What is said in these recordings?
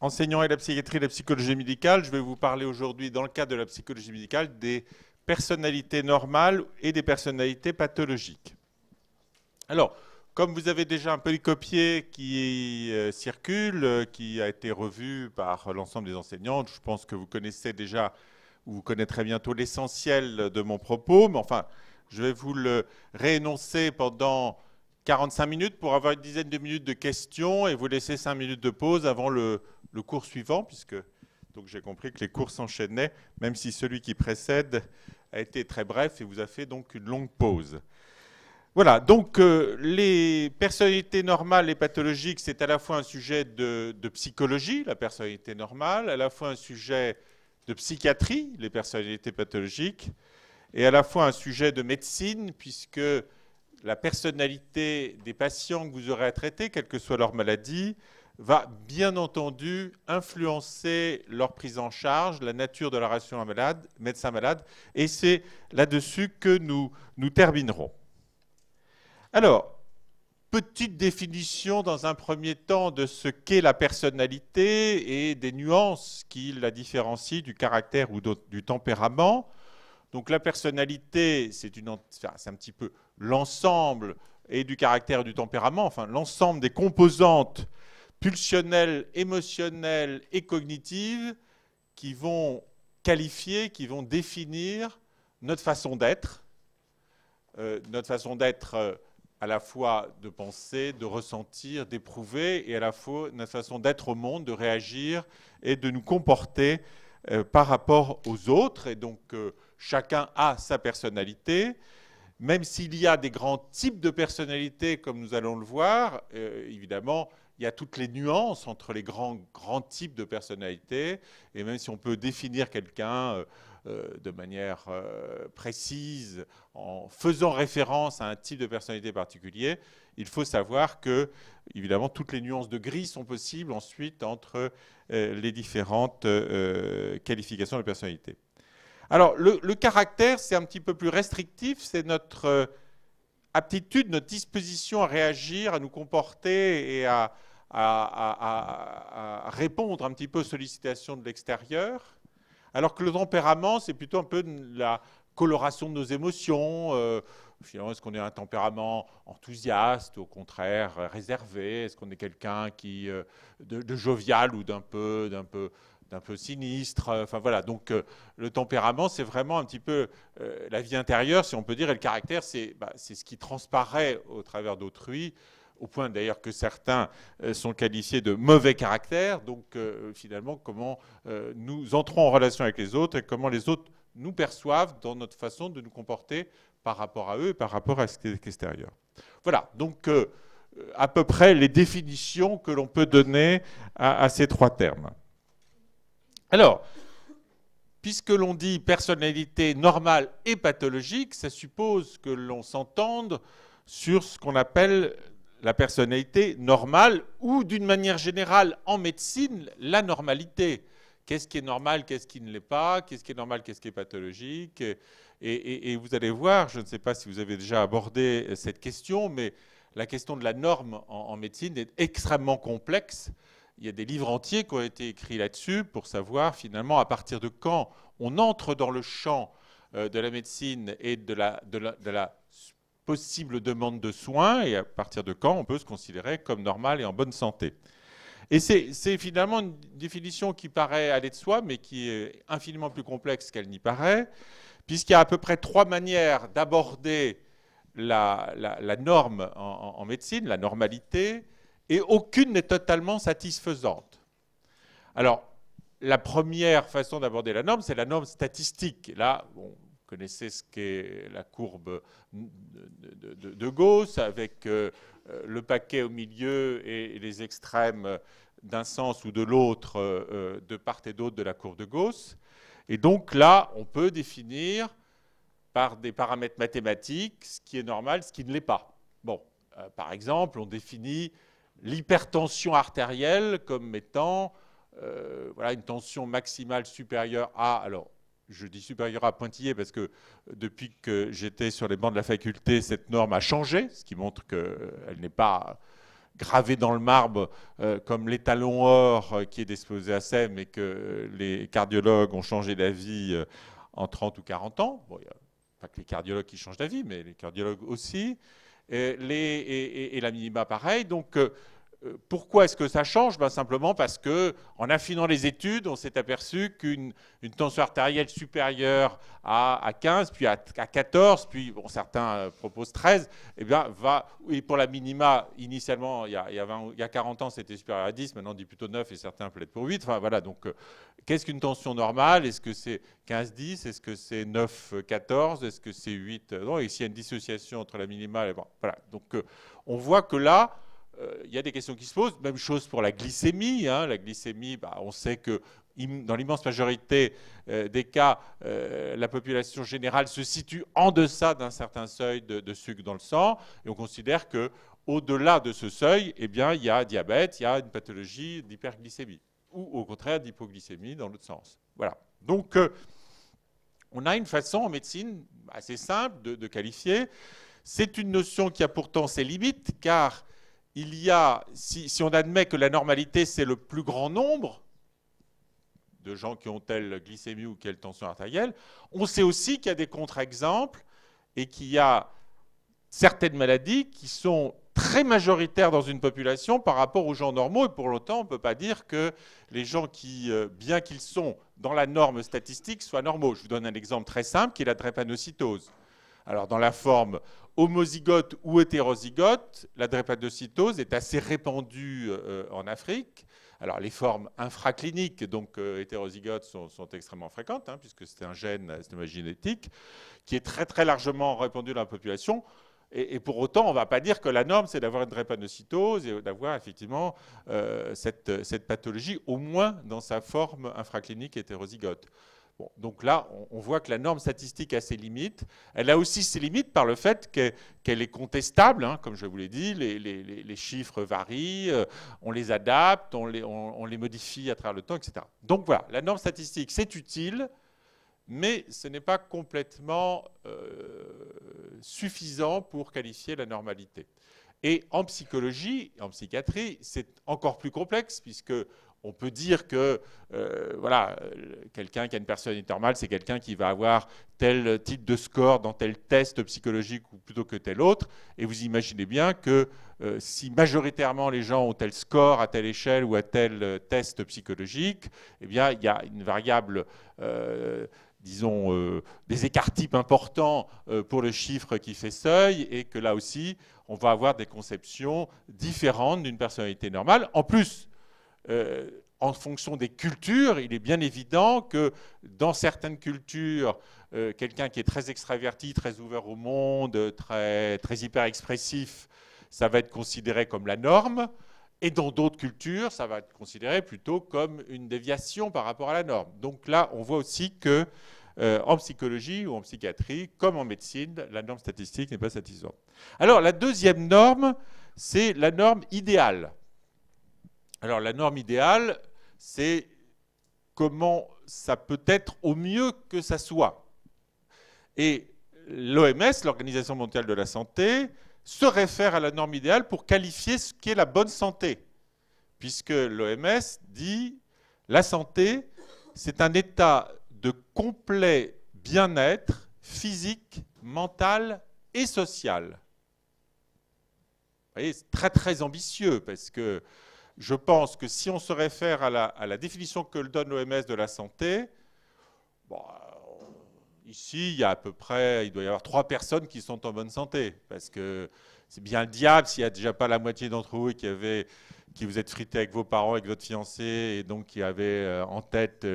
enseignant à la psychiatrie et la psychologie médicale. Je vais vous parler aujourd'hui, dans le cadre de la psychologie médicale, des personnalités normales et des personnalités pathologiques. Alors, comme vous avez déjà un peu copié qui circule, qui a été revu par l'ensemble des enseignants, je pense que vous connaissez déjà, ou vous connaîtrez bientôt l'essentiel de mon propos, mais enfin, je vais vous le réénoncer pendant 45 minutes pour avoir une dizaine de minutes de questions et vous laisser 5 minutes de pause avant le cours suivant, puisque donc j'ai compris que les cours s'enchaînaient, même si celui qui précède a été très bref et vous a fait donc une longue pause. Voilà, donc les personnalités normales et pathologiques, c'est à la fois un sujet de psychologie, la personnalité normale, à la fois un sujet de psychiatrie, les personnalités pathologiques, et à la fois un sujet de médecine, puisque la personnalité des patients que vous aurez à traiter, quelle que soit leur maladie, va bien entendu influencer leur prise en charge, la nature de la relation médecin-malade, et c'est là-dessus que nous terminerons. Alors, petite définition dans un premier temps de ce qu'est la personnalité et des nuances qui la différencient du caractère ou du tempérament. Donc la personnalité, c'est un petit peu l'ensemble et du caractère et du tempérament, enfin l'ensemble des composantes pulsionnelles, émotionnelles et cognitives qui vont qualifier, qui vont définir notre façon d'être à la fois de penser, de ressentir, d'éprouver, et à la fois notre façon d'être au monde, de réagir et de nous comporter par rapport aux autres. Et donc, chacun a sa personnalité. Même s'il y a des grands types de personnalités, comme nous allons le voir, évidemment, il y a toutes les nuances entre les grands types de personnalités. Et même si on peut définir quelqu'un de manière précise, en faisant référence à un type de personnalité particulier, il faut savoir que, évidemment, toutes les nuances de gris sont possibles ensuite entre les différentes qualifications de personnalité. Alors, le caractère, c'est un petit peu plus restrictif, c'est notre aptitude, notre disposition à réagir, à nous comporter et à répondre un petit peu aux sollicitations de l'extérieur. Alors que le tempérament, c'est plutôt un peu la coloration de nos émotions. Finalement, est-ce qu'on est un tempérament enthousiaste, au contraire réservé? Est-ce qu'on est quelqu'un de jovial ou d'un peu sinistre? Enfin voilà, donc le tempérament, c'est vraiment un petit peu la vie intérieure, si on peut dire, et le caractère, c'est ce qui transparaît au travers d'autrui, au point d'ailleurs que certains sont qualifiés de mauvais caractère. Donc finalement, comment nous entrons en relation avec les autres et comment les autres nous perçoivent dans notre façon de nous comporter par rapport à eux et par rapport à ce qui est extérieur. Voilà, donc à peu près les définitions que l'on peut donner à ces trois termes. Alors, puisque l'on dit personnalité normale et pathologique, ça suppose que l'on s'entende sur ce qu'on appelle la personnalité normale ou, d'une manière générale, en médecine, la normalité. Qu'est-ce qui est normal, qu'est-ce qui ne l'est pas, qu'est-ce qui est normal, qu'est-ce qui est pathologique. Et vous allez voir, je ne sais pas si vous avez déjà abordé cette question, mais la question de la norme en médecine est extrêmement complexe. Il y a des livres entiers qui ont été écrits là-dessus pour savoir finalement à partir de quand on entre dans le champ de la médecine et de la possible demande de soins et à partir de quand on peut se considérer comme normal et en bonne santé. Et c'est finalement une définition qui paraît aller de soi, mais qui est infiniment plus complexe qu'elle n'y paraît, puisqu'il y a à peu près trois manières d'aborder la norme en médecine, la normalité, et aucune n'est totalement satisfaisante. Alors, la première façon d'aborder la norme, c'est la norme statistique. Là, bon, vous connaissez ce qu'est la courbe de Gauss, avec le paquet au milieu et les extrêmes d'un sens ou de l'autre, de part et d'autre de la courbe de Gauss. Et donc là, on peut définir par des paramètres mathématiques ce qui est normal, ce qui ne l'est pas. Bon, par exemple, on définit l'hypertension artérielle comme étant voilà, une tension maximale supérieure à... Alors, je dis supérieure à pointillé parce que depuis que j'étais sur les bancs de la faculté, cette norme a changé, ce qui montre qu'elle n'est pas gravé dans le marbre comme l'étalon or qui est disposé à SEM et que les cardiologues ont changé d'avis en 30 ou 40 ans. Bon, il n'y a pas que les cardiologues qui changent d'avis, mais les cardiologues aussi. Et la minima, pareil. Donc, pourquoi est-ce que ça change? Simplement parce qu'en affinant les études, on s'est aperçu qu'une tension artérielle supérieure à 15, puis à 14, puis bon, certains proposent 13, eh bien, et pour la minima, initialement, il y a 40 ans, c'était supérieur à 10, maintenant on dit plutôt 9, et certains plaident pour 8. Enfin, voilà, donc, qu'est-ce qu'une tension normale? Est-ce que c'est 15-10? Est-ce que c'est 9-14? Est-ce que c'est 8? Non, et s'il y a une dissociation entre la minima et... Bon, voilà, donc on voit que là, il y a des questions qui se posent. Même chose pour la glycémie. La glycémie, on sait que dans l'immense majorité des cas, la population générale se situe en deçà d'un certain seuil de sucre dans le sang. Et on considère qu'au-delà de ce seuil, eh bien, il y a diabète, il y a une pathologie d'hyperglycémie. Ou au contraire d'hypoglycémie dans l'autre sens. Voilà. Donc, on a une façon en médecine assez simple de qualifier. C'est une notion qui a pourtant ses limites, car il y a, si on admet que la normalité, c'est le plus grand nombre de gens qui ont telle glycémie ou telle tension artérielle, on sait aussi qu'il y a des contre-exemples et qu'il y a certaines maladies qui sont très majoritaires dans une population par rapport aux gens normaux. Et pour autant, on ne peut pas dire que les gens qui, bien qu'ils sont dans la norme statistique, soient normaux. Je vous donne un exemple très simple qui est la drépanocytose. Alors, dans la forme homozygote ou hétérozygote, la drépanocytose est assez répandue en Afrique. Alors, les formes infracliniques, donc hétérozygotes, sont extrêmement fréquentes, puisque c'est un gène, c'est une génétique, qui est très, très largement répandu dans la population. Et pour autant, on ne va pas dire que la norme, c'est d'avoir une drépanocytose et d'avoir effectivement cette pathologie, au moins dans sa forme infraclinique hétérozygote. Bon, donc là, on voit que la norme statistique a ses limites. Elle a aussi ses limites par le fait qu'elle est contestable. Comme je vous l'ai dit, les chiffres varient, on les adapte, on les modifie à travers le temps, etc. Donc voilà, la norme statistique, c'est utile, mais ce n'est pas complètement suffisant pour qualifier la normalité. Et en psychologie, en psychiatrie, c'est encore plus complexe, puisque on peut dire que voilà, quelqu'un qui a une personnalité normale, c'est quelqu'un qui va avoir tel type de score dans tel test psychologique plutôt que tel autre. Et vous imaginez bien que si majoritairement les gens ont tel score à telle échelle ou à tel test psychologique, eh bien, il y a une variable, disons, des écarts-types importants pour le chiffre qui fait seuil, et que là aussi, on va avoir des conceptions différentes d'une personnalité normale. En plus, en fonction des cultures, il est bien évident que dans certaines cultures, quelqu'un qui est très extraverti, très ouvert au monde, très hyper expressif, ça va être considéré comme la norme. Et dans d'autres cultures, ça va être considéré plutôt comme une déviation par rapport à la norme. Donc là, on voit aussi que en psychologie ou en psychiatrie, comme en médecine, la norme statistique n'est pas satisfaisante. Alors, la deuxième norme, c'est la norme idéale. Alors, la norme idéale, c'est comment ça peut être au mieux que ça soit. Et l'OMS, l'Organisation mondiale de la santé, se réfère à la norme idéale pour qualifier ce qu'est la bonne santé. Puisque l'OMS dit la santé, c'est un état de complet bien-être physique, mental et social. Vous voyez, c'est très très ambitieux, parce que je pense que si on se réfère à la définition que donne l'OMS de la santé, bon, ici, il y a à peu près, il doit y avoir 3 personnes qui sont en bonne santé, parce que c'est bien le diable s'il n'y a déjà pas la moitié d'entre vous qui vous êtes frité avec vos parents, avec votre fiancé, et donc qui avaient en tête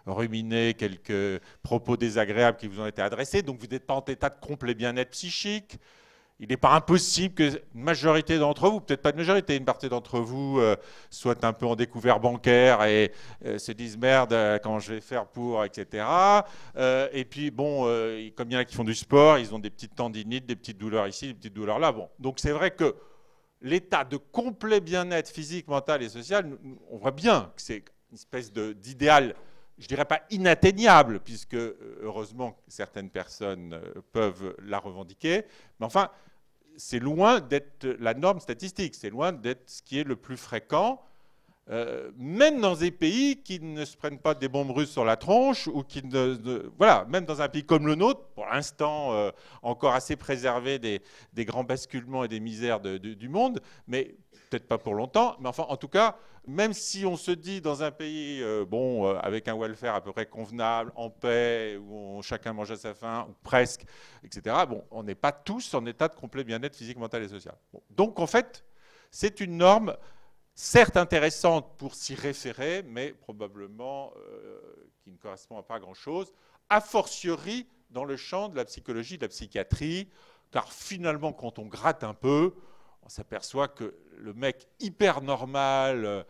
ruminé quelques propos désagréables qui vous ont été adressés. Donc vous n'êtes pas en état de complet bien-être psychique. Il n'est pas impossible qu'une majorité d'entre vous, peut-être pas une majorité, une partie d'entre vous soit un peu en découvert bancaire et se disent merde, comment je vais faire pour, etc. Et puis bon, comme il y en a qui font du sport, ils ont des petites tendinites, des petites douleurs ici, des petites douleurs là. Bon, donc c'est vrai que l'état de complet bien-être physique, mental et social, on voit bien que c'est une espèce d'idéal, je ne dirais pas inatteignable, puisque heureusement certaines personnes peuvent la revendiquer, mais enfin, c'est loin d'être la norme statistique, c'est loin d'être ce qui est le plus fréquent, même dans des pays qui ne se prennent pas des bombes russes sur la tronche, ou qui voilà, même dans un pays comme le nôtre, pour l'instant encore assez préservé des grands basculements et des misères du monde, mais peut-être pas pour longtemps, mais enfin, en tout cas, même si on se dit dans un pays avec un welfare à peu près convenable, en paix, où chacun mange à sa faim, ou presque, etc., bon, on n'est pas tous en état de complet bien-être physique, mental et social. Bon, donc, en fait, c'est une norme certes intéressante pour s'y référer, mais probablement qui ne correspond à pas grand-chose, a fortiori dans le champ de la psychologie, de la psychiatrie, car finalement, quand on gratte un peu, on s'aperçoit que le mec hyper normal,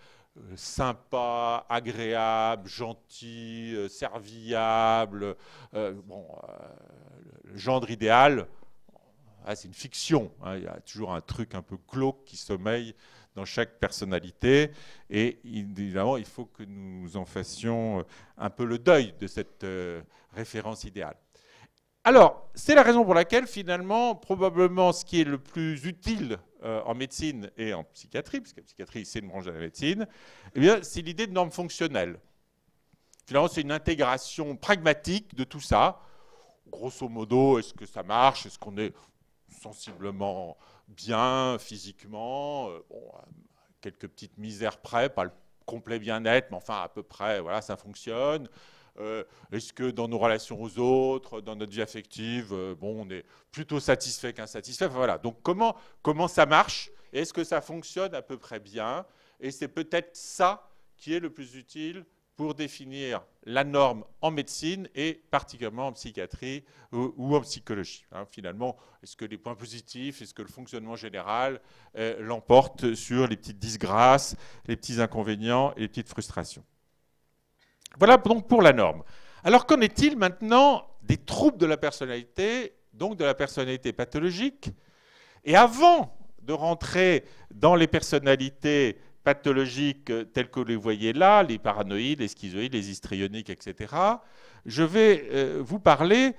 sympa, agréable, gentil, serviable, le gendre idéal, c'est une fiction. Il y a toujours un truc un peu glauque qui sommeille dans chaque personnalité. Et évidemment, il faut que nous en fassions un peu le deuil de cette référence idéale. Alors, c'est la raison pour laquelle, finalement, probablement, ce qui est le plus utile en médecine et en psychiatrie, puisque la psychiatrie, c'est une branche de la médecine, eh bien, c'est l'idée de normes fonctionnelles. Finalement, c'est une intégration pragmatique de tout ça. Grosso modo, est-ce que ça marche? Est-ce qu'on est sensiblement bien physiquement? Quelques petites misères près, pas le complet bien-être, mais enfin, à peu près, voilà, ça fonctionne. Est-ce que dans nos relations aux autres, dans notre vie affective, on est plutôt satisfait qu'insatisfait? Enfin, voilà. Donc comment ça marche? Et est-ce que ça fonctionne à peu près bien? Et c'est peut-être ça qui est le plus utile pour définir la norme en médecine et particulièrement en psychiatrie ou en psychologie. Finalement, est-ce que les points positifs, est-ce que le fonctionnement général l'emporte sur les petites disgrâces, les petits inconvénients et les petites frustrations? Voilà donc pour la norme. Alors qu'en est-il maintenant des troubles de la personnalité, donc de la personnalité pathologique? Et avant de rentrer dans les personnalités pathologiques telles que vous les voyez là, les paranoïdes, les schizoïdes, les histrioniques, etc., je vais vous parler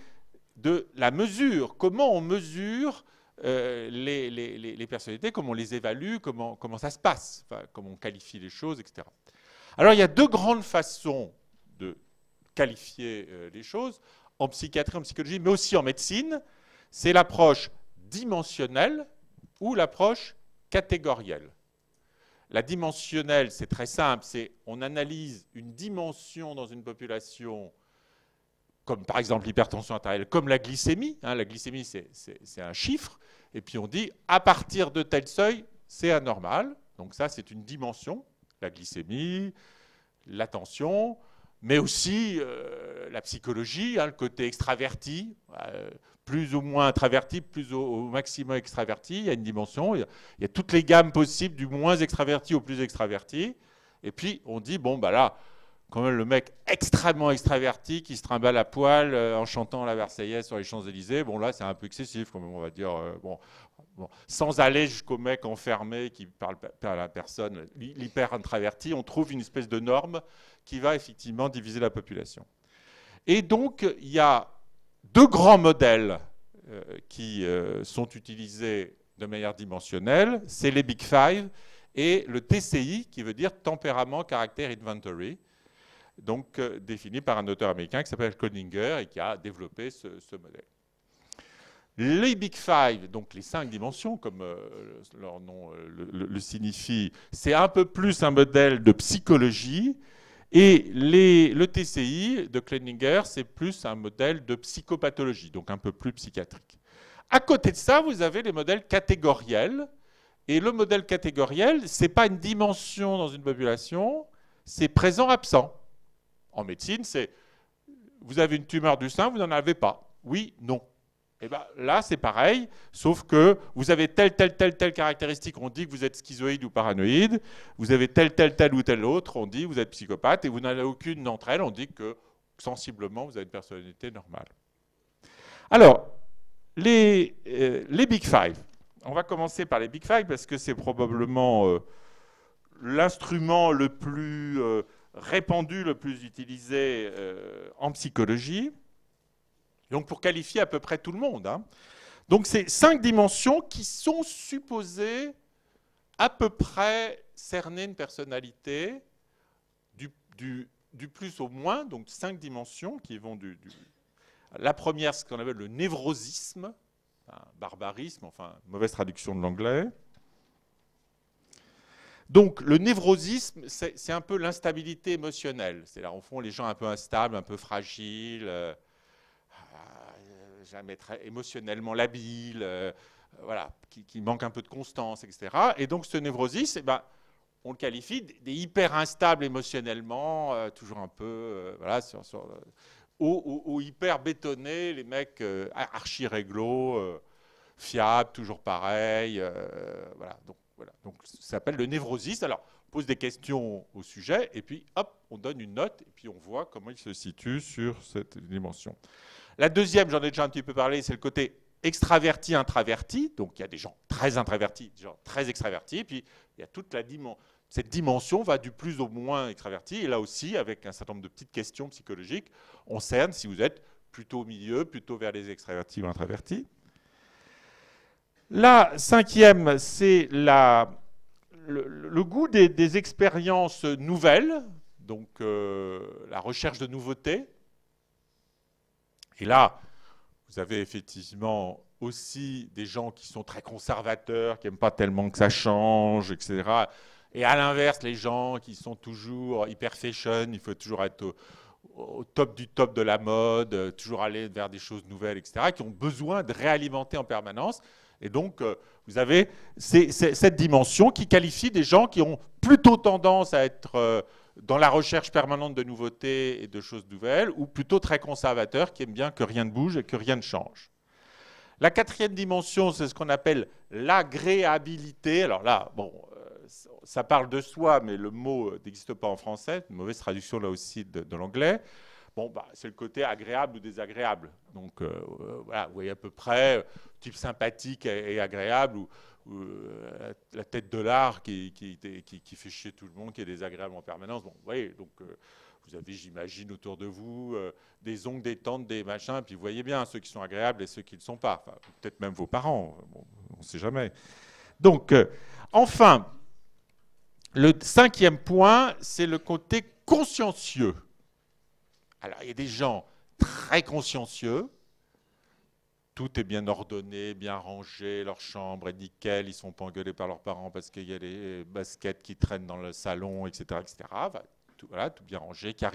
de la mesure, comment on mesure les personnalités, comment on les évalue, comment ça se passe, enfin, comment on qualifie les choses, etc. Alors il y a deux grandes façons de qualifier les choses, en psychiatrie, en psychologie, mais aussi en médecine. C'est l'approche dimensionnelle ou l'approche catégorielle. La dimensionnelle, c'est très simple, c'est on analyse une dimension dans une population, comme par exemple l'hypertension artérielle, comme la glycémie. La glycémie, c'est un chiffre, et puis on dit à partir de tel seuil, c'est anormal. Donc ça, c'est une dimension, la glycémie, la tension, mais aussi la psychologie, le côté extraverti, plus ou moins introverti, plus au maximum extraverti, il y a une dimension, il y a toutes les gammes possibles, du moins extraverti au plus extraverti, et puis on dit, bon, bah là, quand même le mec extrêmement extraverti qui se trimballe à poil en chantant la Marseillaise sur les Champs-Élysées, bon là c'est un peu excessif, quand même, on va dire, sans aller jusqu'au mec enfermé qui parle à la personne, l'hyper introverti, on trouve une espèce de norme qui va effectivement diviser la population. Et donc il y a deux grands modèles qui sont utilisés de manière dimensionnelle, c'est les Big Five et le TCI, qui veut dire Tempérament, Caractère, Inventory, donc défini par un auteur américain qui s'appelle Cloninger et qui a développé ce modèle. Les Big Five, donc les 5 dimensions, comme leur nom le signifie, c'est un peu plus un modèle de psychologie, et le TCI de Cloninger, c'est plus un modèle de psychopathologie, donc un peu plus psychiatrique. À côté de ça, vous avez les modèles catégoriels, et le modèle catégoriel, ce n'est pas une dimension dans une population, c'est présent-absent. En médecine, c'est vous avez une tumeur du sein, vous n'en avez pas. Oui, non. Et bien là, c'est pareil, sauf que vous avez telle caractéristique, on dit que vous êtes schizoïde ou paranoïde, vous avez telle ou telle autre, on dit que vous êtes psychopathe, et vous n'en avez aucune d'entre elles, on dit que sensiblement, vous avez une personnalité normale. Alors, les Big Five. On va commencer par les Big Five parce que c'est probablement l'instrument le plus répandu, le plus utilisé en psychologie. Donc pour qualifier à peu près tout le monde. Donc c'est 5 dimensions qui sont supposées à peu près cerner une personnalité du plus au moins, donc 5 dimensions qui vont La première, ce qu'on appelle le névrosisme, un barbarisme, enfin, mauvaise traduction de l'anglais. Donc, le névrosisme, c'est un peu l'instabilité émotionnelle. C'est-à-dire, au fond, les gens un peu instables, un peu fragiles, jamais très émotionnellement labiles, voilà, qui manquent un peu de constance, etc. Et donc, ce névrosisme, eh ben, on le qualifie des hyper instables émotionnellement, toujours un peu, voilà, ou hyper bétonnés, les mecs archi réglo, fiables, toujours pareil, voilà. Donc, ça s'appelle le névrosiste. Alors, on pose des questions au sujet, et puis, hop, on donne une note, et puis on voit comment il se situe sur cette dimension. La deuxième, j'en ai déjà un petit peu parlé, c'est le côté extraverti-intraverti. Donc, il y a des gens très introvertis, des gens très extravertis, et puis il y a toute cette dimension va du plus au moins extraverti, et là aussi, avec un certain nombre de petites questions psychologiques, on cerne si vous êtes plutôt au milieu, plutôt vers les extravertis ou introvertis. La cinquième, c'est le goût des expériences nouvelles, donc la recherche de nouveautés. Et là, vous avez effectivement aussi des gens qui sont très conservateurs, qui n'aiment pas tellement que ça change, etc. Et à l'inverse, les gens qui sont toujours hyper fashion, il faut toujours être au top du top de la mode, toujours aller vers des choses nouvelles, etc., qui ont besoin de réalimenter en permanence. Et donc, vous avez cette dimension qui qualifie des gens qui ont plutôt tendance à être dans la recherche permanente de nouveautés et de choses nouvelles, ou plutôt très conservateurs, qui aiment bien que rien ne bouge et que rien ne change. La quatrième dimension, c'est ce qu'on appelle l'agréabilité. Alors là, bon, ça parle de soi, mais le mot n'existe pas en français, une mauvaise traduction là aussi de l'anglais. Bon, bah, c'est le côté agréable ou désagréable. Donc, voilà, vous voyez à peu près, type sympathique et agréable, ou la tête de l'art qui fait chier tout le monde, qui est désagréable en permanence. Bon, vous voyez, donc, vous avez, j'imagine, autour de vous des oncles, des tantes, des machins, puis vous voyez bien ceux qui sont agréables et ceux qui ne le sont pas. Enfin, peut-être même vos parents, bon, on ne sait jamais. Donc, enfin, le cinquième point, c'est le côté consciencieux. Alors, il y a des gens très consciencieux, tout est bien ordonné, bien rangé, leur chambre est nickel, ils ne sont pas engueulés par leurs parents parce qu'il y a les baskets qui traînent dans le salon, etc. etc. Enfin, tout, voilà, tout bien rangé, carré.